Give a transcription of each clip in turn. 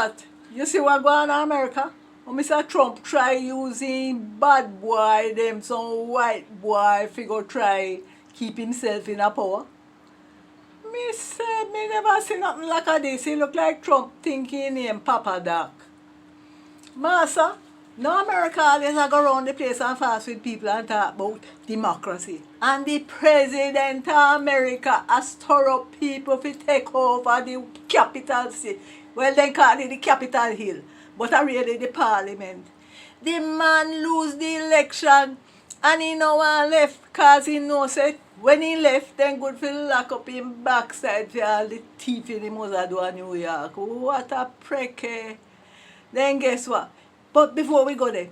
that, you see what going on in America? When Mr. Trump try using bad boy, them some white boy figure try keep himself in a power. Me say, me never see nothing like a this. He look like Trump thinking him Papa Doc. Massa, no America always go around the place and fast with people and talk about democracy. And the president of America has stir up people to take over the capital city. Well, they call it the Capitol Hill, but I really the parliament. The man lose the election and he no one left because he knows it. When he left, then good for lock up him backside for all the thief in the Mozado of New York. What a prick. Then guess what? But before we go there,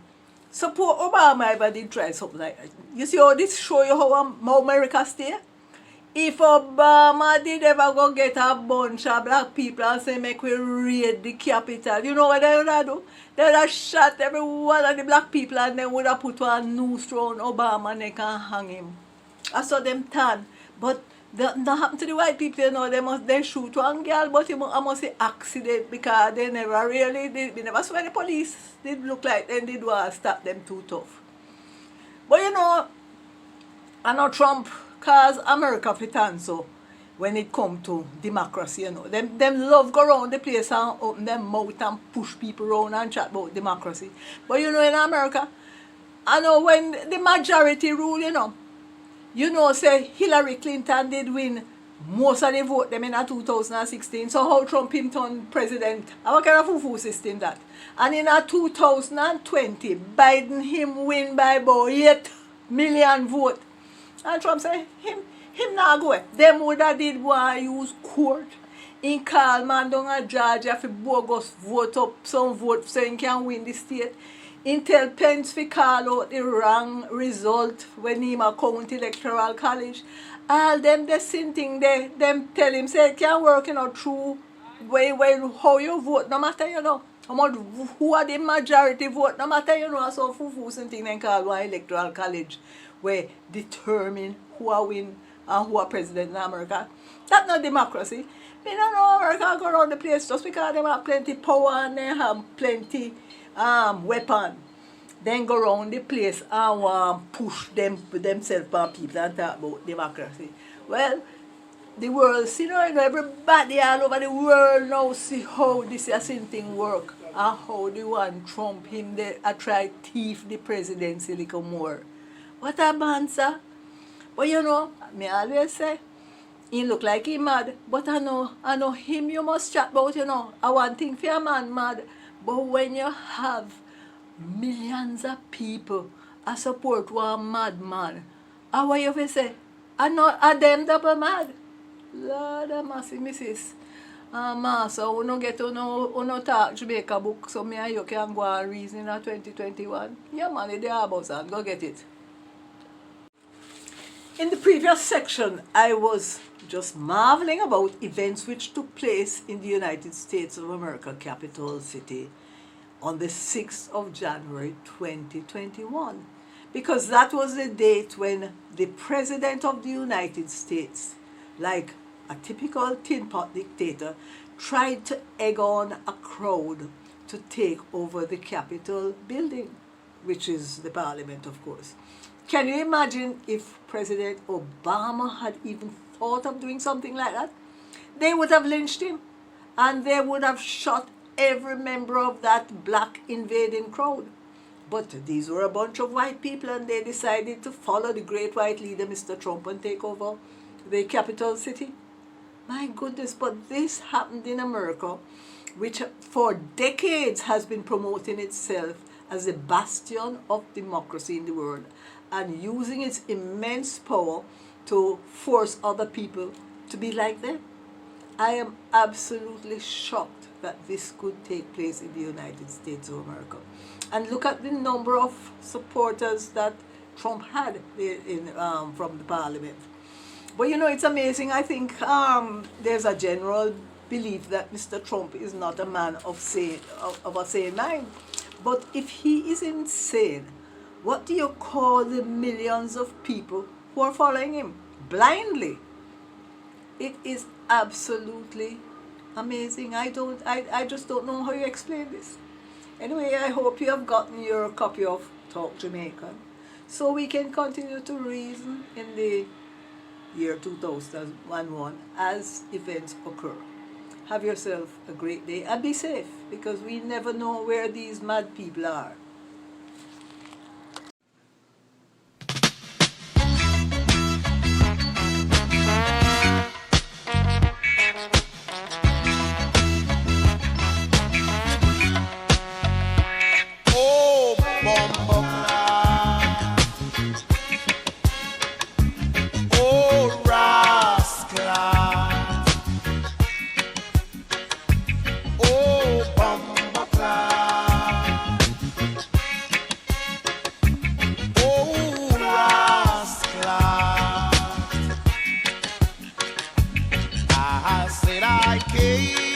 suppose Obama ever did try something like that. You see how this show you how America stay? If Obama did ever go get a bunch of black people and say make we raid the capital, you know what they would have do? They would have shot every one of the black people and then would have put one noose round Obama neck and hang him. I saw them turn. But that happened to the white people, you know, they shoot one girl, but it must say accident because they never really did. We never saw the police did look like they did want to stop them too tough. But you know, I know Trump cause America fit on so when it come to democracy, you know. Them love go around the place and open them mouth and push people around and chat about democracy. But you know in America, I know when the majority rule, you know, say Hillary Clinton did win most of the vote them in 2016. So how Trump him turn president? What kind of fufu system that? And in 2020, Biden him win by about 8 million vote. And Trump say him not go. Them would have did want to use court in call man down at Georgia for bogus vote up some vote so he can win the state. Intel Pence fi call out the wrong result when he count electoral college. All them the same thing them tell him say can't work through how you vote no matter how much who are the majority vote no matter so fufu thing then call one electoral college where determine who are win and who are president in America. That's not democracy. Me don't know America go around the place just because they have plenty power and they have plenty weapon, then go around the place and push themselves on people and talk about democracy. Well, the world, see everybody all over the world now see how this same thing work and how the one Trump him they try thief the presidency a little more. What a answer. But me always say, he look like he mad, but I know him you must chat about, I want thing for a man mad. But when you have millions of people I support one madman, how you will say, are them double mad? Lord have mercy, missus. Master, we don't get to talk Jamaica book, so me and you can go and reason in 2021. Yeah, man, the house and go get it. In the previous section, I was just marveling about events which took place in the United States of America, capital city, on the 6th of January 2021. Because that was the date when the President of the United States, like a typical tin pot dictator, tried to egg on a crowd to take over the Capitol building, which is the parliament, of course. Can you imagine if President Obama had even thought of doing something like that? They would have lynched him and they would have shot every member of that black invading crowd. But these were a bunch of white people and they decided to follow the great white leader, Mr. Trump, and take over the capital city. My goodness, but this happened in America, which for decades has been promoting itself as a bastion of democracy in the world and using its immense power to force other people to be like them. I am absolutely shocked that this could take place in the United States of America. And look at the number of supporters that Trump had from the parliament. But it's amazing. I think there's a general belief that Mr. Trump is not a man of a sane mind. But if he is insane, what do you call the millions of people who are following him blindly? It is absolutely Amazing. I just don't know how you explain this. Anyway, I hope you have gotten your copy of Talk Jamaican so we can continue to reason in the year 2001 as events occur. Have yourself a great day and be safe because we never know where these mad people are. Oh, bumbo clad. Oh, rascal. Oh, bumbo clad. Oh, rascal. I said I came